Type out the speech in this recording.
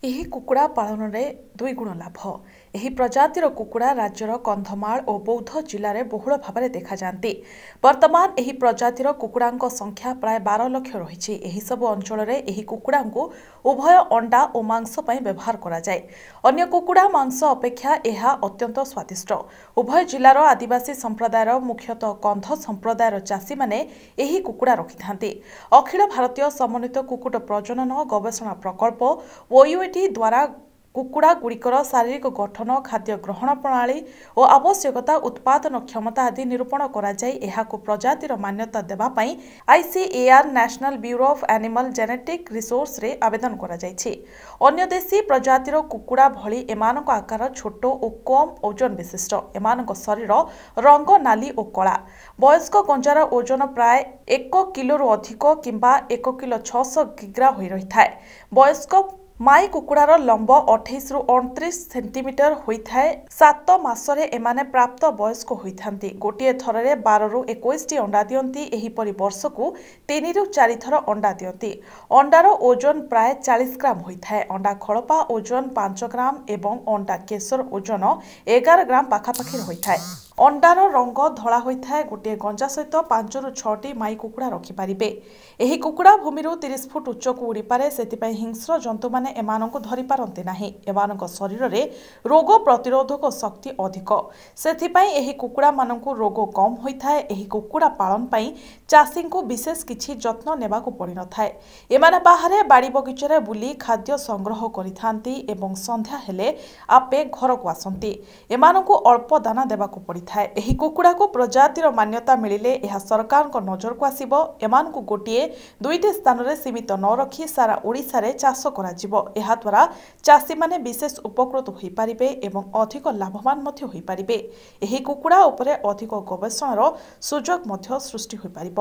ଏହି କୁକୁଡ଼ା ପାଳନରେ ଦୁଇଗୁଣ ଲାଭ। ଏହି ପ୍ରଜାତିର କୁକୁଡ଼ା ରାଜ୍ୟର କନ୍ଧମାଳ ଓ ବୌଦ୍ଧ ଜିଲ୍ଲାରେ ବହୁଳ ଭାବରେ ଦେଖାଯାନ୍ତି। ବର୍ତ୍ତମାନ ଏହି ପ୍ରଜାତିର କୁକୁଡ଼ାଙ୍କ ସଂଖ୍ୟା ପ୍ରାୟ 12 ଲକ୍ଷ ରହିଛି। ଏହିସବୁ ଅଞ୍ଚଳରେ ଏହି କୁକୁଡ଼ାଙ୍କୁ ଉଭୟ ଅଣ୍ଡା ଓ ମାଂସ ପାଇଁ ବ୍ୟବହାର କରାଯାଏ। ଅନ୍ୟ କୁକୁଡ଼ା ମାଂସ ଅପେକ୍ଷା ଏହା ଅତ୍ୟନ୍ତ ସ୍ୱାଦିଷ୍ଟ। ଉଭୟ ଜିଲ୍ଲାର ଆଦିବାସୀ ସମ୍ପ୍ରଦାୟର ମୁଖ୍ୟତଃ କନ୍ଧ ସମ୍ପ୍ରଦାୟର ଚାଷୀମାନେ ଏହି କୁକୁଡ଼ା ରଖିଥାନ୍ତି। ଅଖିଳ ଭାରତୀୟ ସମନ୍ୱିତ କୁକୁଟ ପ୍ରଜନନ ଗବେଷଣା ପ୍ରକଳ୍ପ OUET ଦ୍ୱାରା କୁକୁଡ଼ାଗୁଡ଼ିକର ଶାରୀରିକ ଗଠନ, ଖାଦ୍ୟ ଗ୍ରହଣ ପ୍ରଣାଳୀ ଓ ଆବଶ୍ୟକତା, ଉତ୍ପାଦନ କ୍ଷମତା ଆଦି ନିରୂପଣ କରାଯାଇ ଏହାକୁ ପ୍ରଜାତିର ମାନ୍ୟତା ଦେବା ପାଇଁ ICAR national bureau of animal genetic ରିସୋର୍ସରେ ଆବେଦନ କରାଯାଇଛି। ଅନ୍ୟ ଦେଶୀ ପ୍ରଜାତିର କୁକୁଡ଼ା ଭଳି ଏମାନଙ୍କ ଆକାର ଛୋଟ ଓ କମ୍ ଓଜନ ବିଶିଷ୍ଟ। ଏମାନଙ୍କ ଶରୀର ରଙ୍ଗ ନାଲି ଓ କଳା। ବୟସ୍କ ଗଞ୍ଜାର ଓଜନ ପ୍ରାୟ 1 କିଲୋରୁ ଅଧିକ କିମ୍ବା 1 କିଲୋ 600 କିଗ୍ରା ହୋଇ ରହିଥାଏ। ବୟସ୍କ ମାଇ କୁକୁଡ଼ାର ଲମ୍ବ 28ରୁ 29 ସେଣ୍ଟିମିଟର ହୋଇଥାଏ। 7 ମାସରେ ଏମାନେ ପ୍ରାପ୍ତ ବୟସ୍କ ହୋଇଥାନ୍ତି। ଗୋଟିଏ ଥରରେ 12ରୁ 21ଟି ଅଣ୍ଡା ଦିଅନ୍ତି। ଏହିପରି ବର୍ଷକୁ 3ରୁ 4 ଥର ଅଣ୍ଡା ଦିଅନ୍ତି। ଅଣ୍ଡାର ଓଜନ ପ୍ରାୟ 40 ଗ୍ରାମ ହୋଇଥାଏ। ଅଣ୍ଡା ଖୋଳପା ଓଜନ 5 ଗ୍ରାମ ଏବଂ ଅଣ୍ଡା କେଶର ଓଜନ 11 ଗ୍ରାମ ପାଖାପାଖି ହୋଇଥାଏ। ଅଣ୍ଡାର ରଙ୍ଗ ଧଳା ହୋଇଥାଏ। ଗୋଟିଏ ଗଞ୍ଜା ସହିତ 5ରୁ 6ଟି ମାଇ କୁକୁଡ଼ା ରଖିପାରିବେ। ଏହି କୁକୁଡ଼ା ଭୂମିରୁ 30 ଫୁଟ ଉଚ୍ଚକୁ ଉଡ଼ିପାରେ। ସେଥିପାଇଁ ହିଂସ୍ର ଜନ୍ତୁମାନେ ଏମାନଙ୍କୁ ଧରିପାରନ୍ତି ନାହିଁ। ଏମାନଙ୍କ ଶରୀରରେ ରୋଗ ପ୍ରତିରୋଧକ ଶକ୍ତି ଅଧିକ। ସେଥିପାଇଁ ଏହି କୁକୁଡ଼ାମାନଙ୍କୁ ରୋଗ କମ୍ ହୋଇଥାଏ। ଏହି କୁକୁଡ଼ା ପାଳନ ପାଇଁ ଚାଷୀଙ୍କୁ ବିଶେଷ କିଛି ଯତ୍ନ ନେବାକୁ ପଡ଼ିନଥାଏ। ଏମାନେ ବାହାରେ ବାଡ଼ି ବଗିଚାରେ ବୁଲି ଖାଦ୍ୟ ସଂଗ୍ରହ କରିଥାନ୍ତି ଏବଂ ସନ୍ଧ୍ୟା ହେଲେ ଆପେ ଘରକୁ ଆସନ୍ତି। ଏମାନଙ୍କୁ ଅଳ୍ପ ଦାନା ଦେବାକୁ ପଡ଼ିଥାଏ। ଏହି କୁକୁଡ଼ାକୁ ପ୍ରଜାତିର ମାନ୍ୟତା ମିଳିଲେ ଏହା ସରକାରଙ୍କ ନଜରକୁ ଆସିବ। ଏମାନଙ୍କୁ ଗୋଟିଏ 2ଟି ସ୍ଥାନରେ ସୀମିତ ନ ରଖି ସାରା ଓଡ଼ିଶାରେ ଚାଷ କରାଯିବ। ଏହାଦ୍ୱାରା ଚାଷୀମାନେ ବିଶେଷ ଉପକୃତ ହୋଇପାରିବେ ଏବଂ ଅଧିକ ଲାଭବାନ ମଧ୍ୟ ହୋଇପାରିବେ। ଏହି କୁକୁଡ଼ା ଉପରେ ଅଧିକ ଗବେଷଣାର ସୁଯୋଗ ମଧ୍ୟ ସୃଷ୍ଟି ହୋଇପାରିବ।